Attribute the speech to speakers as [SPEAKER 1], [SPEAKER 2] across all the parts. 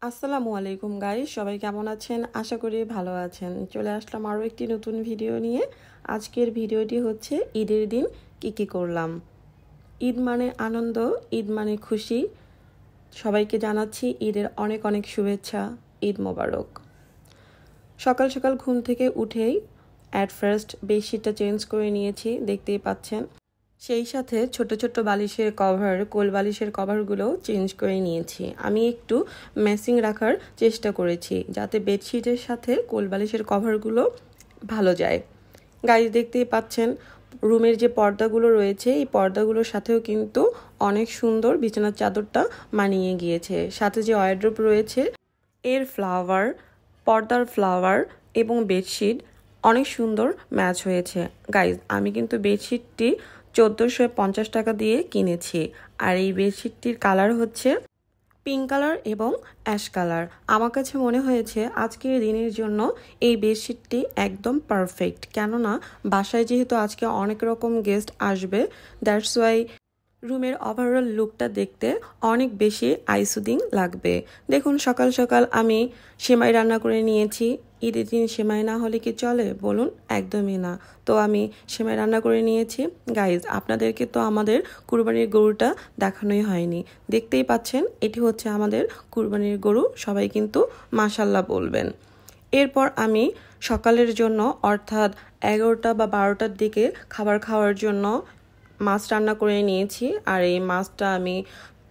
[SPEAKER 1] আসসালামু আলাইকুম গাইস, সবাই কেমন আছেন? আশা করি ভালো আছেন। চলে আসলাম আরও একটি নতুন ভিডিও নিয়ে। আজকের ভিডিওটি হচ্ছে ঈদের দিন কি করলাম। ঈদ মানে আনন্দ, ঈদ মানে খুশি। সবাইকে জানাচ্ছি ঈদের অনেক অনেক শুভেচ্ছা। ঈদ মোবারক। সকাল সকাল ঘুম থেকে উঠেই অ্যাট ফার্স্ট বেডশিটটা চেঞ্জ করে নিয়েছি, দেখতেই পাচ্ছেন। সেই সাথে ছোট ছোট বালিশের কভার, কোল বালিশের কভারগুলোও চেঞ্জ করে নিয়েছি। আমি একটু ম্যাচিং রাখার চেষ্টা করেছি যাতে বেডশিটের সাথে কোল বালিশের কভারগুলো ভালো যায়। গাইস, দেখতেই পাচ্ছেন রুমের যে পর্দাগুলো রয়েছে এই পর্দাগুলোর সাথেও কিন্তু অনেক সুন্দর বিছানার চাদরটা মানিয়ে গিয়েছে। সাথে যে ওয়ারড্রোব রয়েছে এর ফ্লাওয়ার, পর্দার ফ্লাওয়ার এবং বেডশিট অনেক সুন্দর ম্যাচ হয়েছে। গাইজ, আমি কিন্তু বেডশিটটি 1450 টাকা দিয়ে কিনেছি। আর এই বেডশিটটির কালার হচ্ছে পিঙ্ক কালার এবং অ্যাশ কালার। আমার কাছে মনে হয়েছে আজকের দিনের জন্য এই বেডশিটটি একদম পারফেক্ট। কেননা বাসায় যেহেতু আজকে অনেক রকম গেস্ট আসবে, দ্যাটস ওয়াই রুমের ওভারঅল লুকটা দেখতে অনেক বেশি আইসুদিং লাগবে। দেখুন, সকাল সকাল আমি সেমাই রান্না করে নিয়েছি। ঈদের দিন সেমাই না হলে কি চলে বলুন? একদমই না। তো আমি সেমাই রান্না করে নিয়েছি। গাইজ, আপনাদেরকে তো আমাদের কুরবানির গরুটা দেখানোই হয়নি। দেখতেই পাচ্ছেন এটি হচ্ছে আমাদের কুরবানির গরু। সবাই কিন্তু মাশাল্লাহ বলবেন। এরপর আমি সকালের জন্য অর্থাৎ 11টা বা 12টার দিকে খাবার খাওয়ার জন্য মাছ রান্না করে নিয়েছি। আর এই মাছটা আমি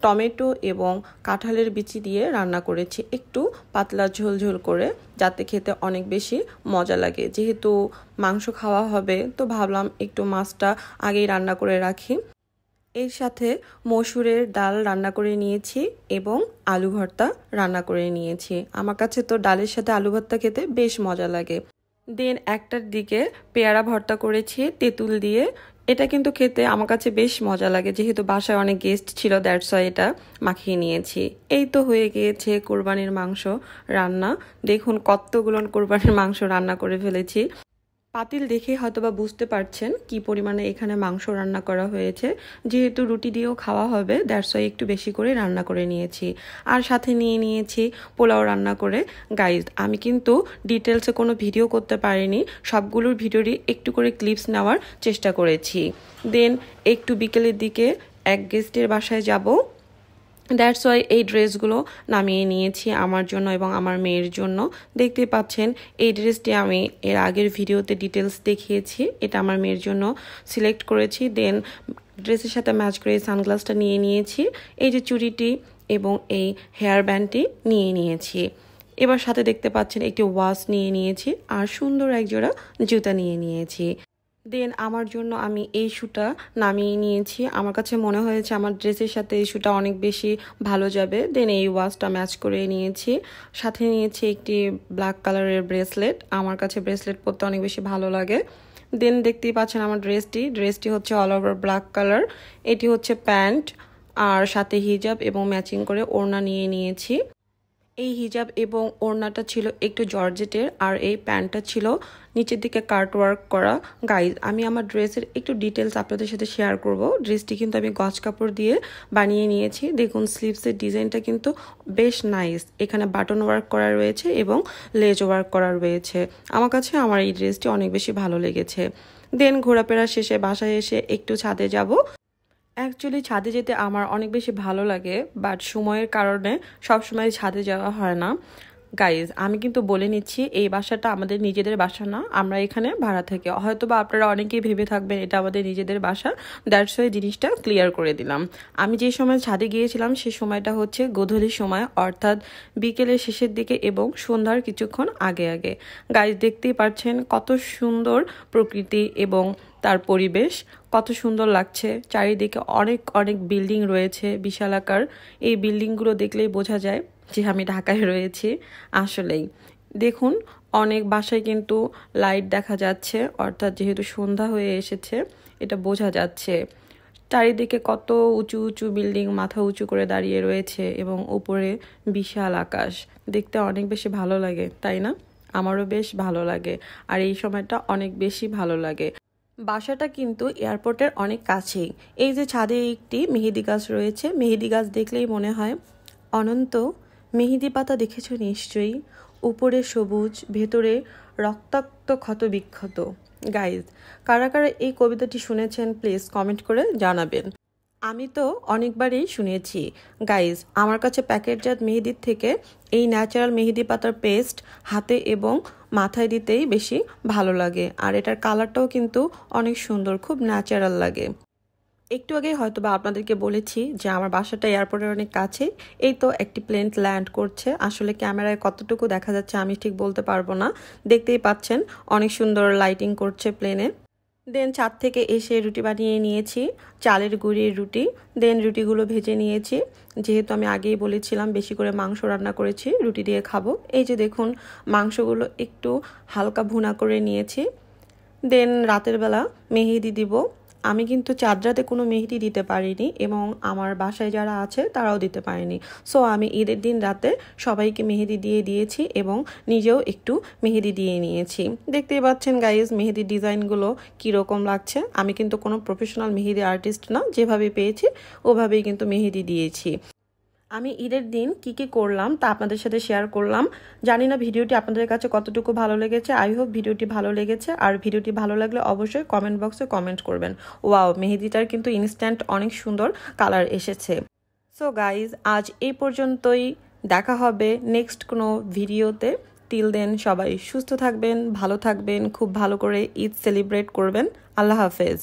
[SPEAKER 1] টমেটো এবং কাঁঠালের বিচি দিয়ে রান্না করেছি, একটু পাতলা ঝোল ঝোল করে, যাতে খেতে অনেক বেশি মজা লাগে। যেহেতু মাংস খাওয়া হবে তো ভাবলাম একটু মাছটা আগেই রান্না করে রাখি। এর সাথে মসুরের ডাল রান্না করে নিয়েছি এবং আলু ভর্তা রান্না করে নিয়েছি। আমার কাছে তো ডালের সাথে আলু ভর্তা খেতে বেশ মজা লাগে। দেন 1টার দিকে পেয়ারা ভর্তা করেছি তেঁতুল দিয়ে। এটা কিন্তু খেতে আমার কাছে বেশ মজা লাগে, যেহেতু বাসায় অনেক গেস্ট ছিল, দ্যাটস ওয়াই এটা মাখিয়ে নিয়েছি। এই তো হয়ে গিয়েছে কোরবানির মাংস রান্না। দেখুন কতগুলো কোরবানির মাংস রান্না করে ফেলেছি। পাতিল দেখে হয়তোবা বুঝতে পারছেন কি পরিমাণে এখানে মাংস রান্না করা হয়েছে। যেহেতু রুটি দিয়েও খাওয়া হবে, দ্যাটস ওয়াই একটু বেশি করে রান্না করে নিয়েছি। আর সাথে নিয়ে নিয়েছি পোলাও রান্না করে। গাইজ, আমি কিন্তু ডিটেলসে কোনো ভিডিও করতে পারিনি, সবগুলোর ভিডিওরই একটু করে ক্লিপস নেওয়ার চেষ্টা করেছি। দেন একটু বিকেলের দিকে এক গেস্টের বাসায় যাব, দ্যাটস ওয়াই এই ড্রেসগুলো নামিয়ে নিয়েছি আমার জন্য এবং আমার মেয়ের জন্য। দেখতে পাচ্ছেন এই ড্রেসটি আমি এর আগের ভিডিওতে ডিটেলস দেখিয়েছি। এটা আমার মেয়ের জন্য সিলেক্ট করেছি। দেন ড্রেসের সাথে ম্যাচ করে সানগ্লাসটা নিয়ে নিয়েছি, এই যে চুড়িটি এবং এই হেয়ার ব্যান্ডটি নিয়ে নিয়েছি। এবার সাথে দেখতে পাচ্ছেন একটি ওয়াচ নিয়ে নিয়েছি আর সুন্দর একজোড়া জুতা নিয়ে নিয়েছি। দেন আমার জন্য আমি এই শুটা নামিয়ে নিয়েছি। আমার কাছে মনে হয়েছে আমার ড্রেসের সাথে এই শুটা অনেক বেশি ভালো যাবে। দেন এই ওয়াচটা ম্যাচ করে নিয়েছি। সাথে নিয়েছি একটি ব্ল্যাক কালারের ব্রেসলেট। আমার কাছে ব্রেসলেট পরতে অনেক বেশি ভালো লাগে। দেন দেখতেই পাচ্ছেন আমার ড্রেসটি হচ্ছে অল ওভার ব্ল্যাক কালার। এটি হচ্ছে প্যান্ট আর সাথে হিজাব এবং ম্যাচিং করে ওড়না নিয়ে নিয়েছি। এই হিজাব এবং ওড়নাটা ছিল একটু জর্জেটের আর এই প্যান্টটা ছিল নিচের দিকে কাট ওয়ার্ক করা। গাইজ, আমি আমার ড্রেসের একটু ডিটেলস আপনাদের সাথে শেয়ার করব। ড্রেসটি কিন্তু আমি গজ কাপড় দিয়ে বানিয়ে নিয়েছি। দেখুন স্লিভসের ডিজাইনটা কিন্তু বেশ নাইস। এখানে বাটন ওয়ার্ক করা রয়েছে এবং লেজ ওয়ার্ক করা রয়েছে। আমার কাছে আমার এই ড্রেসটি অনেক বেশি ভালো লেগেছে। দেন ঘোরাফেরা শেষে বাসায় এসে একটু ছাদে যাব। অ্যাকচুয়ালি ছাদে যেতে আমার অনেক বেশি ভালো লাগে, বাট সময়ের কারণে সবসময় ছাদে যাওয়া হয় না। গাইজ, আমি কিন্তু বলে নিচ্ছি এই বাসাটা আমাদের নিজেদের বাসা না, আমরা এখানে ভাড়া থেকে। হয়তো বা আপনারা অনেকেই ভেবে থাকবেন এটা আমাদের নিজেদের বাসা, দ্যাটস ওয়াই জিনিসটা ক্লিয়ার করে দিলাম। আমি যে সময় ছাদে গিয়েছিলাম সে সময়টা হচ্ছে গোধূলির সময়, অর্থাৎ বিকেলের শেষের দিকে এবং সন্ধ্যার কিছুক্ষণ আগে আগে। গাইজ, দেখতেই পাচ্ছেন কত সুন্দর প্রকৃতি এবং তার পরিবেশ, কত সুন্দর লাগছে। চারিদিকে অনেক অনেক বিল্ডিং রয়েছে বিশালাকার। এই বিল্ডিংগুলো দেখলেই বোঝা যায় যে আমি ঢাকায় রয়েছি। আসলেই দেখুন অনেক বাসায় কিন্তু লাইট দেখা যাচ্ছে, অর্থাৎ যেহেতু সন্ধ্যা হয়ে এসেছে এটা বোঝা যাচ্ছে। চারিদিকে কত উঁচু উঁচু বিল্ডিং মাথা উঁচু করে দাঁড়িয়ে রয়েছে এবং উপরে বিশাল আকাশ। দেখতে অনেক বেশি ভালো লাগে, তাই না? আমারও বেশ ভালো লাগে আর এই সময়টা অনেক বেশি ভালো লাগে। বাসাটা কিন্তু এয়ারপোর্টের অনেক কাছেই। এই যে ছাদে একটি মেহেদি গাছ রয়েছে, মেহেদি গাছ দেখলেই মনে হয় অনন্ত মেহেদি পাতা দেখেছো নিশ্চয়ই, উপরে সবুজ, ভেতরে রক্তাক্ত ক্ষত বিক্ষত। গাইজ, কারা কারা এই কবিতাটি শুনেছেন প্লিজ কমেন্ট করে জানাবেন। আমি তো অনেকবারই শুনেছি। গাইজ, আমার কাছে প্যাকেটজাত মেহেদির থেকে এই ন্যাচারাল মেহেদি পাতার পেস্ট হাতে এবং মাথায় দিতেই বেশি ভালো লাগে, আর এটার কালারটাও কিন্তু অনেক সুন্দর, খুব ন্যাচারাল লাগে। একটু আগে হয়তো বা আপনাদেরকে বলেছি যে আমার বাসাটা এয়ারপোর্টের অনেক কাছে। এই তো একটি প্লেন ল্যান্ড করছে, আসলে ক্যামেরায় কতটুকু দেখা যাচ্ছে আমি ঠিক বলতে পারবো না। দেখতেই পাচ্ছেন অনেক সুন্দর লাইটিং করছে প্লেনে। দেন ছাদ থেকে এসে রুটি বানিয়ে নিয়েছি, চালের গুঁড়ির রুটি। দেন রুটিগুলো ভেজে নিয়েছি, যেহেতু আমি আগেই বলেছিলাম বেশি করে মাংস রান্না করেছি, রুটি দিয়ে খাবো। এই যে দেখুন, মাংসগুলো একটু হালকা ভুনা করে নিয়েছি। দেন রাতের বেলা মেহেদি দিব। আমি কিন্তু চাঁদরাতে কোনো মেহেদি দিতে পারিনি এবং আমার বাসায় যারা আছে তারাও দিতে পারেনি। সো আমি ঈদের দিন রাতে সবাইকে মেহেদি দিয়ে দিয়েছি এবং নিজেও একটু মেহেদি দিয়ে নিয়েছি। দেখতেই পাচ্ছেন গাইজ মেহেদির ডিজাইনগুলো কীরকম লাগছে। আমি কিন্তু কোনো প্রফেশনাল মেহেদি আর্টিস্ট না, যেভাবে পেয়েছি ওভাবেই কিন্তু মেহেদি দিয়েছি। আমি ঈদের দিন কি করলাম তা আপনাদের সাথে শেয়ার করলাম। জানি না ভিডিওটি আপনাদের কাছে কতটুকু ভালো লেগেছে। আই হোপ ভিডিওটি ভালো লেগেছে, আর ভিডিওটি ভালো লাগলে অবশ্যই কমেন্ট বক্সে কমেন্ট করবেন। ওয়াও, মেহেদিটার কিন্তু ইনস্ট্যান্ট অনেক সুন্দর কালার এসেছে। সো গাইজ, আজ এই পর্যন্তই। দেখা হবে নেক্সট কোনো ভিডিওতে। টিল দেন সবাই সুস্থ থাকবেন, ভালো থাকবেন, খুব ভালো করে ঈদ সেলিব্রেট করবেন। আল্লাহ হাফেজ।